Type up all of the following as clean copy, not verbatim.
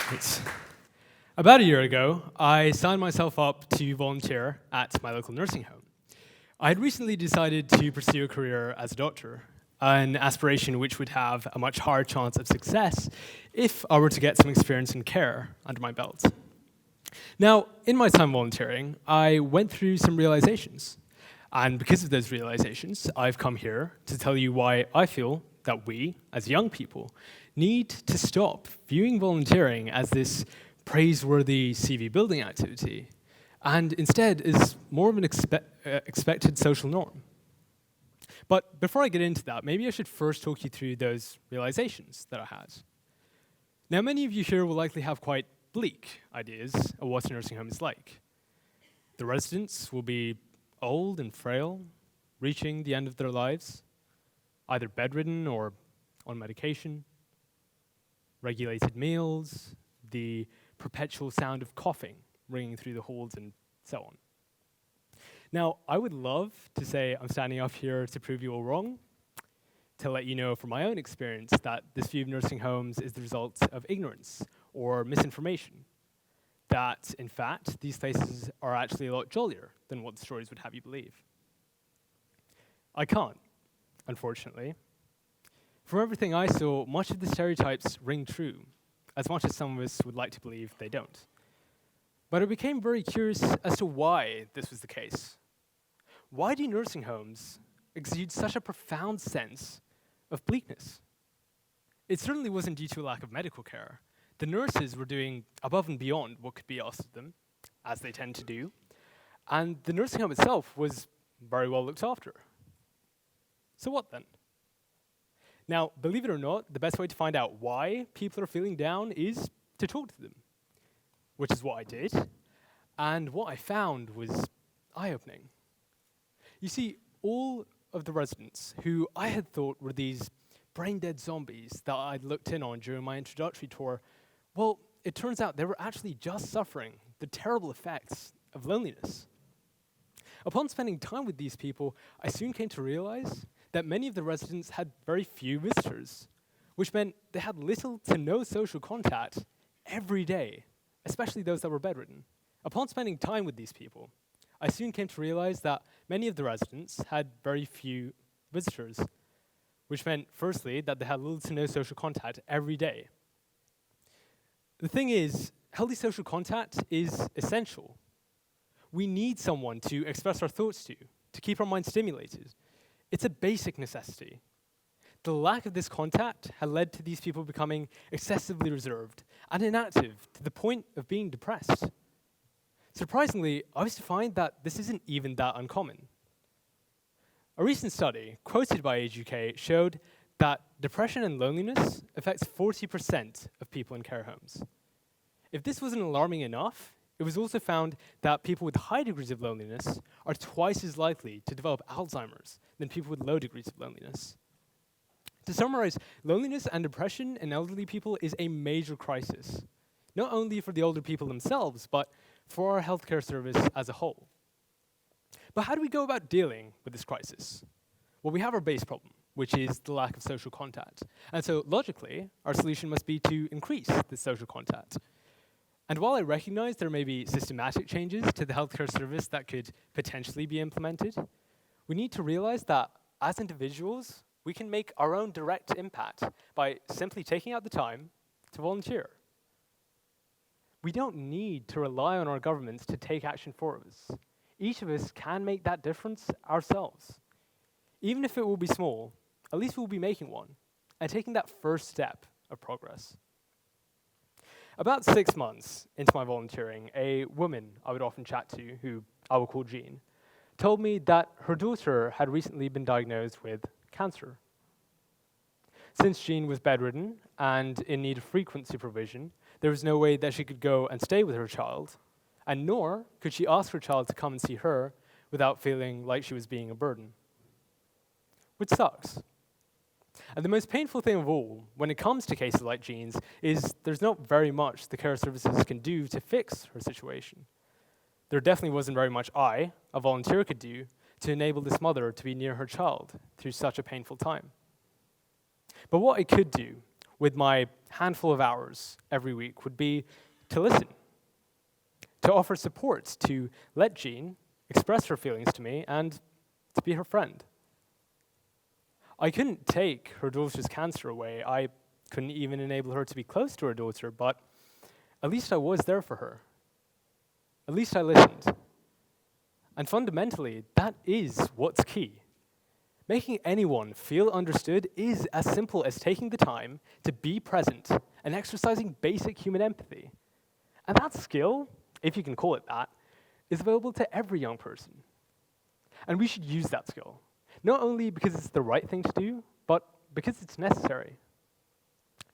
Thanks. About a year ago, I signed myself up to volunteer at my local nursing home. I had recently decided to pursue a career as a doctor, an aspiration which would have a much higher chance of success if I were to get some experience in care under my belt. Now, in my time volunteering, I went through some realizations. And because of those realizations, I've come here to tell you why I feel that we, as young people, need to stop viewing volunteering as this praiseworthy CV building activity, and instead is more of an expected social norm. But before I get into that, maybe I should first talk you through those realizations that I had. Now, many of you here will likely have quite bleak ideas of what a nursing home is like. The residents will be old and frail, reaching the end of their lives, either bedridden or on medication, regulated meals, the perpetual sound of coughing ringing through the halls, and so on. Now, I would love to say I'm standing up here to prove you all wrong, to let you know from my own experience that this view of nursing homes is the result of ignorance or misinformation, that, in fact, these places are actually a lot jollier than what the stories would have you believe. I can't, unfortunately. From everything I saw, much of the stereotypes ring true, as much as some of us would like to believe they don't. But I became very curious as to why this was the case. Why do nursing homes exude such a profound sense of bleakness? It certainly wasn't due to a lack of medical care. The nurses were doing above and beyond what could be asked of them, as they tend to do, and the nursing home itself was very well looked after. So what then? Now, believe it or not, the best way to find out why people are feeling down is to talk to them, which is what I did, and what I found was eye-opening. You see, all of the residents who I had thought were these brain-dead zombies that I'd looked in on during my introductory tour, well, it turns out they were actually just suffering the terrible effects of loneliness. Upon spending time with these people, I soon came to realize that many of the residents had very few visitors, which meant they had little to no social contact every day, especially those that were bedridden. Upon spending time with these people, I soon came to realize that many of the residents had very few visitors, which meant, firstly, that they had little to no social contact every day. The thing is, healthy social contact is essential. We need someone to express our thoughts to keep our minds stimulated. It's a basic necessity. The lack of this contact had led to these people becoming excessively reserved and inactive to the point of being depressed. Surprisingly, I was to find that this isn't even that uncommon. A recent study, quoted by Age UK, showed that depression and loneliness affects 40% of people in care homes. If this wasn't alarming enough, it was also found that people with high degrees of loneliness are twice as likely to develop Alzheimer's than people with low degrees of loneliness. To summarize, loneliness and depression in elderly people is a major crisis, not only for the older people themselves, but for our healthcare service as a whole. But how do we go about dealing with this crisis? Well, we have our base problem, which is the lack of social contact. And so, logically, our solution must be to increase this social contact. And while I recognize there may be systematic changes to the healthcare service that could potentially be implemented, we need to realize that as individuals, we can make our own direct impact by simply taking out the time to volunteer. We don't need to rely on our governments to take action for us. Each of us can make that difference ourselves. Even if it will be small, at least we'll be making one and taking that first step of progress. About 6 months into my volunteering, a woman I would often chat to, who I will call Jean, told me that her daughter had recently been diagnosed with cancer. Since Jean was bedridden and in need of frequent supervision, there was no way that she could go and stay with her child, and nor could she ask her child to come and see her without feeling like she was being a burden. Which sucks. And the most painful thing of all, when it comes to cases like Jean's, is there's not very much the care services can do to fix her situation. There definitely wasn't very much I, a volunteer, could do to enable this mother to be near her child through such a painful time. But what I could do with my handful of hours every week would be to listen, to offer support, to let Jean express her feelings to me, and to be her friend. I couldn't take her daughter's cancer away. I couldn't even enable her to be close to her daughter, but at least I was there for her. At least I listened. And fundamentally, that is what's key. Making anyone feel understood is as simple as taking the time to be present and exercising basic human empathy. And that skill, if you can call it that, is available to every young person. And we should use that skill, not only because it's the right thing to do, but because it's necessary.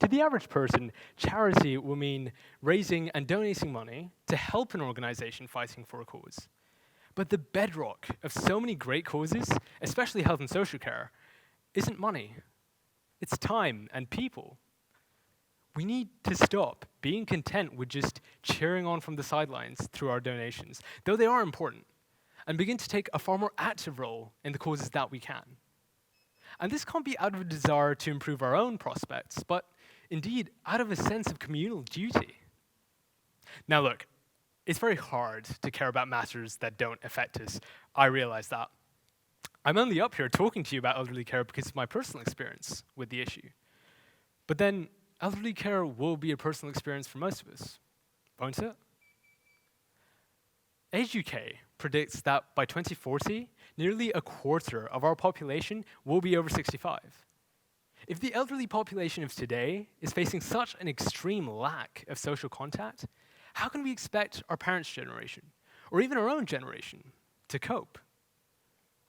To the average person, charity will mean raising and donating money to help an organization fighting for a cause. But the bedrock of so many great causes, especially health and social care, isn't money. It's time and people. We need to stop being content with just cheering on from the sidelines through our donations, though they are important, and begin to take a far more active role in the causes that we can. And this can't be out of a desire to improve our own prospects, but indeed out of a sense of communal duty. Now look, it's very hard to care about matters that don't affect us. I realize that. I'm only up here talking to you about elderly care because of my personal experience with the issue. But then, elderly care will be a personal experience for most of us, won't it? Age UK predicts that by 2040, nearly a quarter of our population will be over 65. If the elderly population of today is facing such an extreme lack of social contact, how can we expect our parents' generation, or even our own generation, to cope?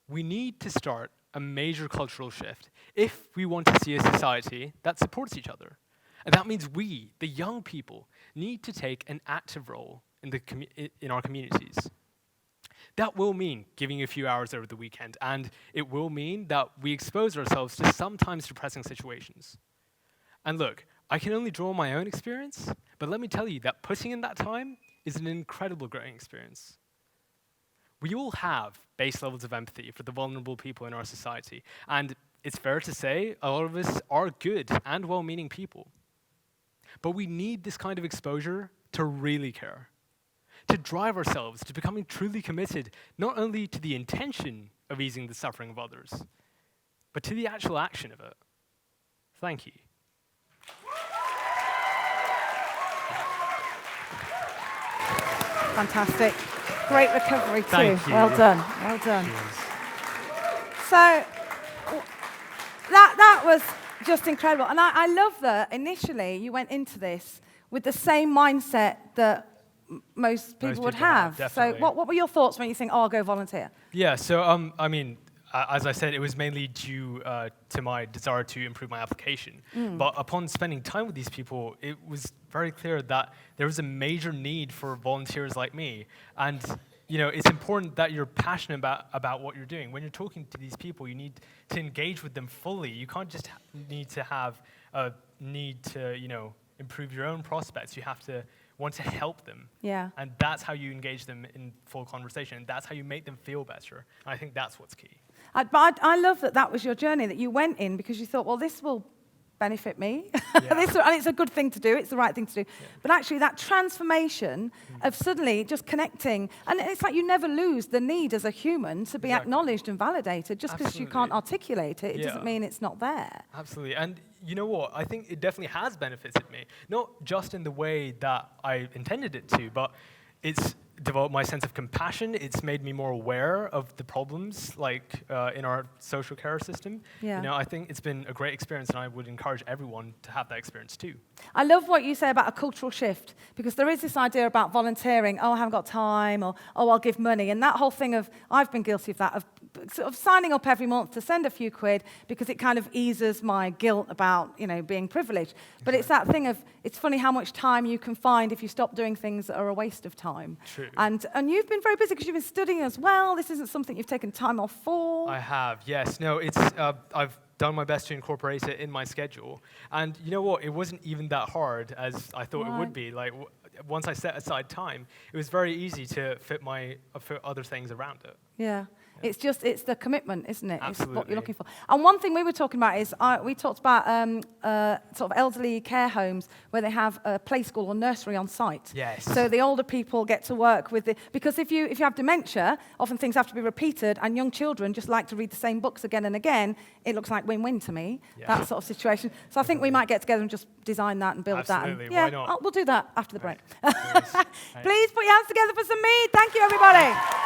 We need to start a major cultural shift if we want to see a society that supports each other. And that means we, the young people, need to take an active role in our communities. That will mean giving a few hours over the weekend, and it will mean that we expose ourselves to sometimes depressing situations. And look, I can only draw on my own experience, but let me tell you that putting in that time is an incredible growing experience. We all have base levels of empathy for the vulnerable people in our society, and it's fair to say a lot of us are good and well-meaning people. But we need this kind of exposure to really care, to drive ourselves to becoming truly committed not only to the intention of easing the suffering of others, but to the actual action of it. Thank you. Fantastic. Great recovery too. Thank you. Well done. Well done. Cheers. So that was just incredible. And I love that initially you went into this with the same mindset that most people would have. So definitely. what were your thoughts when you think, oh, I'll go volunteer? Yeah, so I mean, as I said, it was mainly due to my desire to improve my application. But upon spending time with these people, it was very clear that there was a major need for volunteers like me. And it's important that you're passionate about what you're doing. When you're talking to these people, you need to engage with them fully. You can't just need to have a need to, improve your own prospects. You have to want to help them. Yeah. And that's how you engage them in full conversation. That's how you make them feel better. And I think that's what's key. I love that was your journey, that you went in because you thought, well, this will benefit me. Yeah. And it's a good thing to do. It's the right thing to do. Yeah. But actually that transformation of suddenly just connecting, and it's like you never lose the need as a human to be acknowledged and validated. Just because you can't articulate it, it doesn't mean it's not there. Absolutely. And you know what? I think it definitely has benefited me. Not just in the way that I intended it to, but it's developed my sense of compassion. It's made me more aware of the problems, in our social care system. Yeah. I think it's been a great experience, and I would encourage everyone to have that experience too. I love what you say about a cultural shift, because there is this idea about volunteering, oh, I haven't got time, or oh, I'll give money, and that whole thing of, I've been guilty of that, of sort of signing up every month to send a few quid because it kind of eases my guilt about, being privileged. But it's that thing of, it's funny how much time you can find if you stop doing things that are a waste of time. True. And you've been very busy because you've been studying as well. This isn't something you've taken time off for. I have, yes. No, it's I've done my best to incorporate it in my schedule. And you know what? It wasn't even that hard as I thought it would be. Once I set aside time, it was very easy to fit other things around it. Yeah. It's the commitment, isn't it? Absolutely. It's what you're looking for. And one thing we were talking about is, we talked about sort of elderly care homes where they have a play school or nursery on site. Yes. So the older people get to work with because if you have dementia, often things have to be repeated, and young children just like to read the same books again and again. It looks like win-win to me, that sort of situation. So I think we might get together and just design that and build that. Absolutely, And, why not? We'll do that after the break. Right. Please put your hands together for some mead. Thank you, everybody.